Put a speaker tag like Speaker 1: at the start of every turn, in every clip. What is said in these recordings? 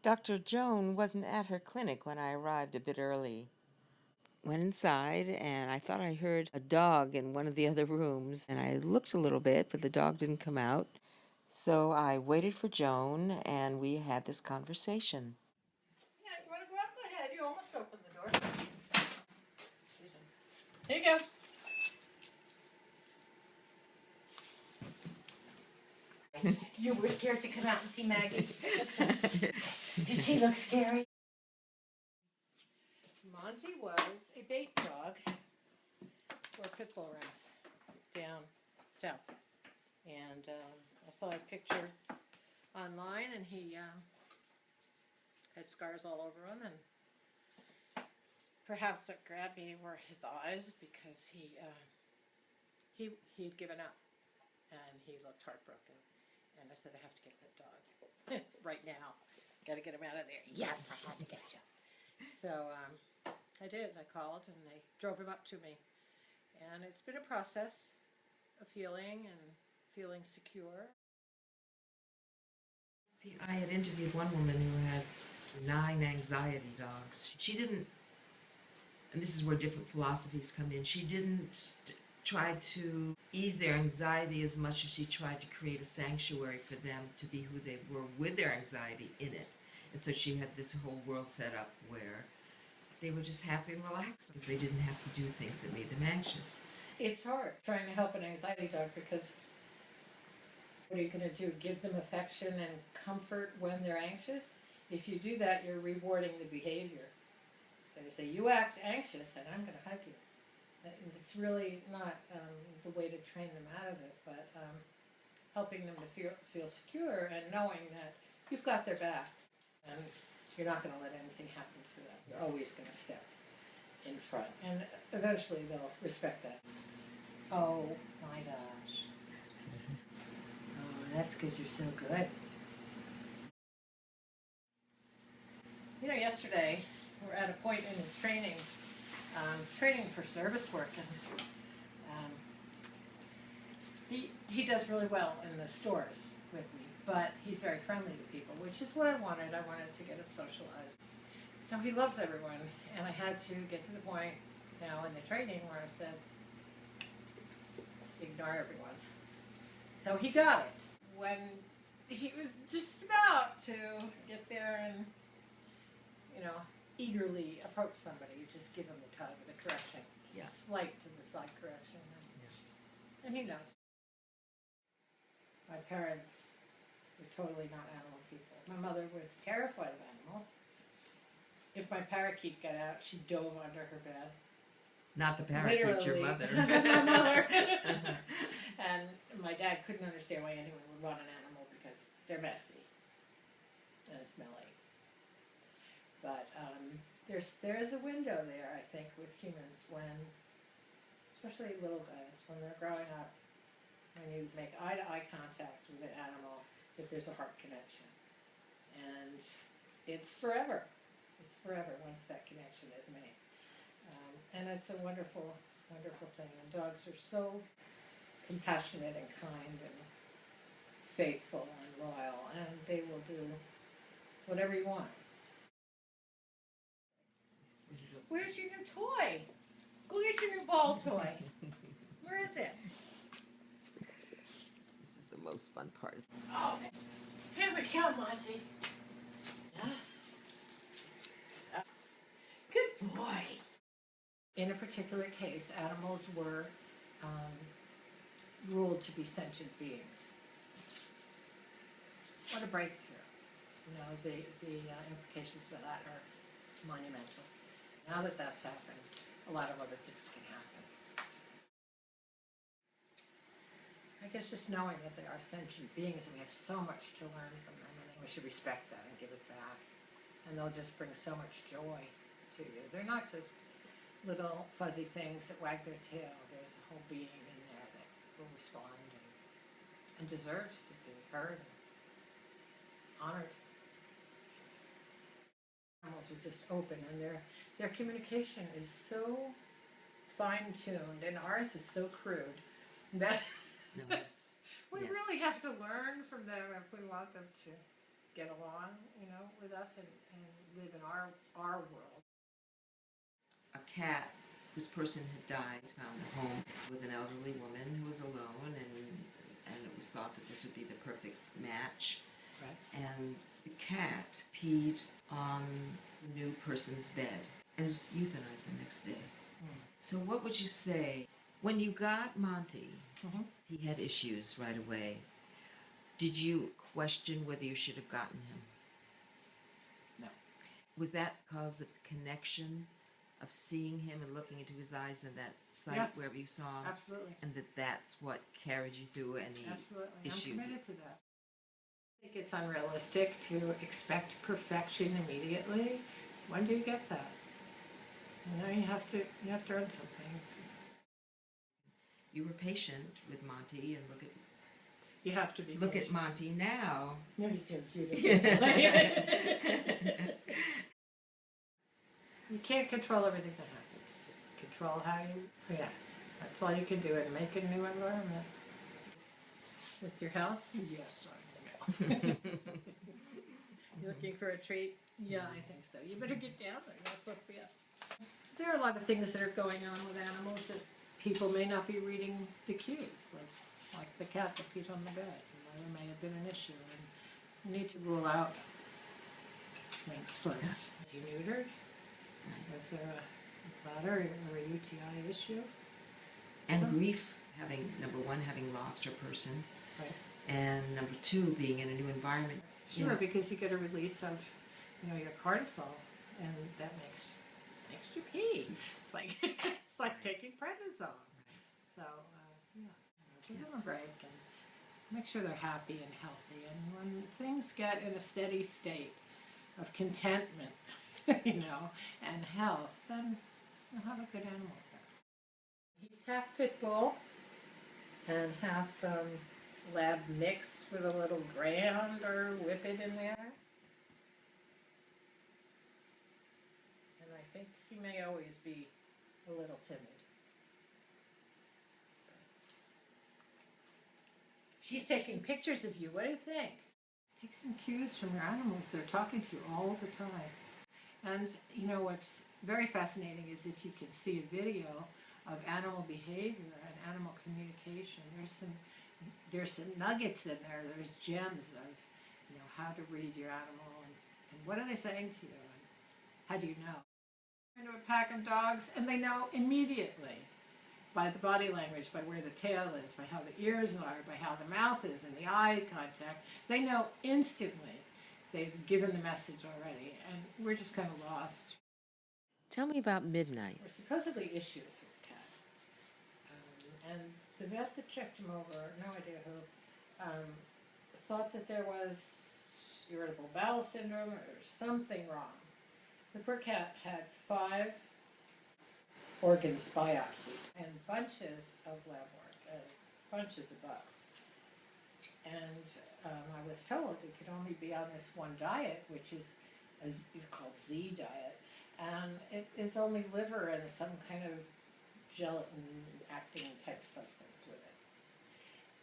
Speaker 1: Dr. Joan wasn't at her clinic when I arrived a bit early. Went inside, and I thought I heard a dog in one of the other rooms, and I looked a little bit, but the dog didn't come out. So I waited for Joan, and we had this conversation.
Speaker 2: Yeah, you want to go up? Go ahead. You almost opened the door. Here you go. You were scared to come out and see Maggie. Did she look scary? Monty was a bait dog for pit bull runs down south. And I saw his picture online, and he had scars all over him. And perhaps what grabbed me were his eyes, because he had given up, and he looked heartbroken. And I said, I have to get that dog right now. Got to get him out of there. Yes, I had to get you. So I did. I called, and they drove him up to me. And it's been a process of healing and feeling secure.
Speaker 3: I had interviewed one woman who had 9 anxiety dogs. She didn't, and this is where different philosophies come in, she didn't try to ease their anxiety as much as she tried to create a sanctuary for them to be who they were with their anxiety in it. And so she had this whole world set up where they were just happy and relaxed because they didn't have to do things that made them anxious.
Speaker 2: It's hard trying to help an anxiety dog, because what are you going to do? Give them affection and comfort when they're anxious? If you do that, you're rewarding the behavior. So you say, you act anxious, and I'm going to hug you. It's really not the way to train them out of it, but helping them to feel secure and knowing that you've got their back, and you're not going to let anything happen to them. You're always going to step in front, and eventually they'll respect that. Oh my gosh. Oh, that's because you're so good. You know, yesterday we're at a point in his training for service work, and he does really well in the stores with me, but he's very friendly to people, which is what I wanted. I wanted to get him socialized. So he loves everyone, and I had to get to the point now in the training where I said, ignore everyone. So he got it. When he was just about to get there and, eagerly approach somebody, you just give him the tug, the correction, slight to the side correction, and he knows. My parents were totally not animal people. My mother was terrified of animals. If my parakeet got out, she dove under her bed.
Speaker 3: Not the parakeet, your mother.
Speaker 2: My mother. And my dad couldn't understand why anyone would run an animal, because they're messy and smelly. But there's a window there, I think, with humans, when, especially little guys, when they're growing up, when you make eye-to-eye contact with an animal, that there's a heart connection. And it's forever. It's forever once that connection is made. And it's a wonderful, wonderful thing. And dogs are so compassionate and kind and faithful and loyal, and they will do whatever you want. Where's your new toy? Go get your new ball toy. Where is it?
Speaker 3: This is the most fun part.
Speaker 2: Oh, here we go, Monty. Yes. Good boy. In a particular case, animals were ruled to be sentient beings. What a breakthrough. The implications of that are monumental. Now that that's happened, a lot of other things can happen. I guess just knowing that they are sentient beings and we have so much to learn from them, and we should respect that and give it back. And they'll just bring so much joy to you. They're not just little fuzzy things that wag their tail. There's a whole being in there that will respond and deserves to be heard and honored. Animals are just open, and their communication is so fine-tuned, and ours is so crude that we really have to learn from them if we want them to get along, with us. us and live in our world.
Speaker 3: A cat whose person had died found a home with an elderly woman who was alone, and it was thought that this would be the perfect match.
Speaker 2: Right.
Speaker 3: And the cat peed on the new person's bed and was euthanized the next day. So what would you say when you got Monty?
Speaker 2: Mm-hmm.
Speaker 3: He had issues right away. Did you question whether you should have gotten him?
Speaker 2: No.
Speaker 3: Was that because of the connection of seeing him and looking into his eyes and that sight
Speaker 2: Yes.
Speaker 3: wherever you saw him?
Speaker 2: Absolutely.
Speaker 3: And that's what carried you through any
Speaker 2: Absolutely.
Speaker 3: issue?
Speaker 2: I'm committed to that. I think it's unrealistic to expect perfection immediately. When do you get that? You know, you have to earn some things.
Speaker 3: You were patient with Monty, and
Speaker 2: You have to be
Speaker 3: look at
Speaker 2: patient.
Speaker 3: Monty now.
Speaker 2: No, he's so beautiful. You can't control everything that happens. Just control how you react. That's all you can do, and make a new environment. With your health? Yes, I know. You looking for a treat? Yeah, I think so. You better get down there. You're not supposed to be up. There are a lot of things that are going on with animals that people may not be reading the cues, like the cat that peed on the bed. You know, there may have been an issue, and you need to rule out things first. Is he neutered? Was there a bladder or a UTI issue?
Speaker 3: And
Speaker 2: So-
Speaker 3: grief, number one, having lost her person,
Speaker 2: Right.
Speaker 3: and number two, being in a new environment.
Speaker 2: Sure,
Speaker 3: You know,
Speaker 2: because you get a release of, your cortisol, and that makes you pee. It's like it's like taking prednisone. So give them a break and make sure they're happy and healthy. And when things get in a steady state of contentment, and health, then you'll have a good animal. He's half pit bull and half lab mix with a little greyhound or whippet in there. And I think he may always be a little timid. She's taking pictures of you. What do you think? Take some cues from your animals. They're talking to you all the time. And what's very fascinating is if you can see a video of animal behavior and animal communication. There's some nuggets in there. There's gems of how to read your animal and what are they saying to you and how do you know? Into a pack of dogs and they know immediately by the body language, by where the tail is, by how the ears are, by how the mouth is and the eye contact. They know instantly. They've given the message already, and we're just kind of lost.
Speaker 1: Tell me about Midnight.
Speaker 2: There's supposedly issues with the cat. And the vet that checked him over, no idea who, thought that there was irritable bowel syndrome or something wrong. The poor cat had 5 organs biopsied and bunches of lab work and bunches of bugs. And I was told it could only be on this one diet, which is called Z diet, and it is only liver and some kind of gelatin-acting type substance with it.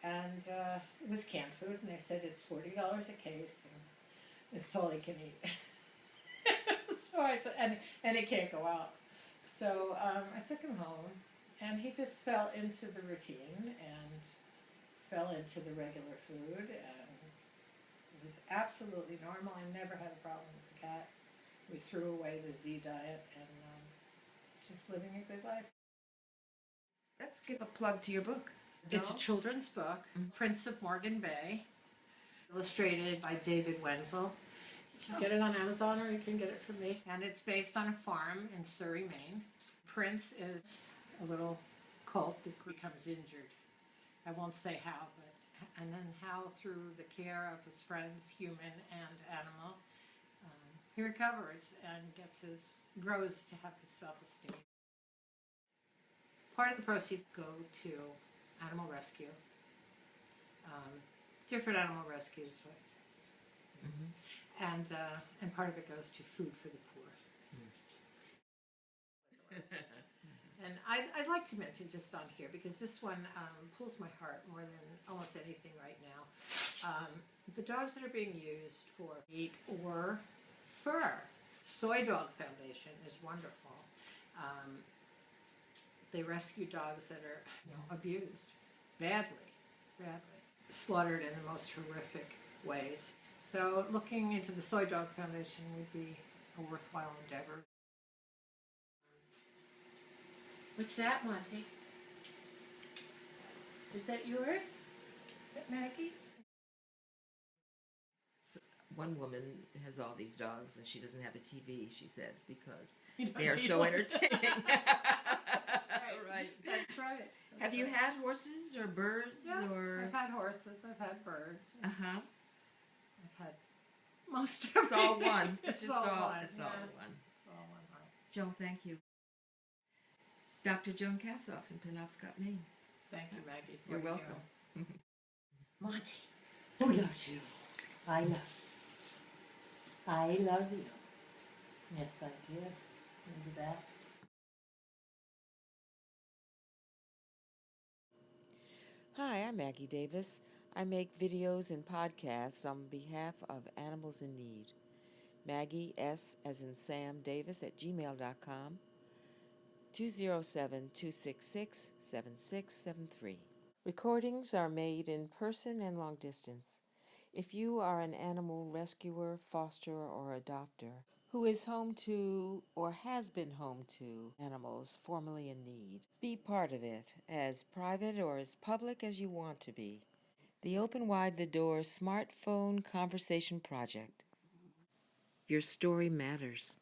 Speaker 2: And it was canned food, and they said it's $40 a case, and it's all he can eat. So and it can't go out. So I took him home, and he just fell into the routine and fell into the regular food, and it was absolutely normal. I never had a problem with the cat. We threw away the Z diet, and it's just living a good life.
Speaker 3: Let's give a plug to your book.
Speaker 2: It's a children's book, Prince of Morgan Bay, illustrated by David Wenzel. You can get it on Amazon or you can get it from me. And it's based on a farm in Surrey, Maine. Prince is a little colt that becomes injured. I won't say how, and then how through the care of his friends, human and animal, he recovers and grows to have his self-esteem. Part of the proceeds go to animal rescue, different animal rescues, and part of it goes to food for the poor. And I'd like to mention just on here, because this one pulls my heart more than almost anything right now. The dogs that are being used for meat or fur. Soy Dog Foundation is wonderful. They rescue dogs that are, abused badly, slaughtered in the most horrific ways. So looking into the Soy Dog Foundation would be a worthwhile endeavor. What's that, Monty? Is that yours? Is that Maggie's?
Speaker 3: One woman has all these dogs and she doesn't have a TV, she says, because
Speaker 2: You don't
Speaker 3: they are
Speaker 2: need
Speaker 3: so
Speaker 2: one.
Speaker 3: entertaining. Right.
Speaker 2: That's right.
Speaker 3: Have you had horses or birds
Speaker 2: Yeah,
Speaker 3: or?
Speaker 2: I've had horses, I've had birds,
Speaker 3: Uh-huh.
Speaker 2: I've had most everything.
Speaker 3: It's all one. It's just all
Speaker 2: one.
Speaker 3: it's
Speaker 2: Yeah,
Speaker 3: all one.
Speaker 2: It's all one, right.
Speaker 3: Joan, thank you. Dr. Joan Kassoff in Penobscot, Maine.
Speaker 2: Thank you, Maggie. for
Speaker 3: You're
Speaker 2: what
Speaker 3: welcome.
Speaker 2: doing. Monty, who loves you? I love you. I love you. Yes, I do. You're the best.
Speaker 1: Hi, I'm Maggie Davis. I make videos and podcasts on behalf of animals in need. Maggie S as in Sam Davis at gmail.com, 207-266-7673. Recordings are made in person and long distance. If you are an animal rescuer, fosterer, or adopter who is home to or has been home to animals formerly in need, be part of it, as private or as public as you want to be. The Open Wide the Door Smartphone Conversation Project. Your story matters.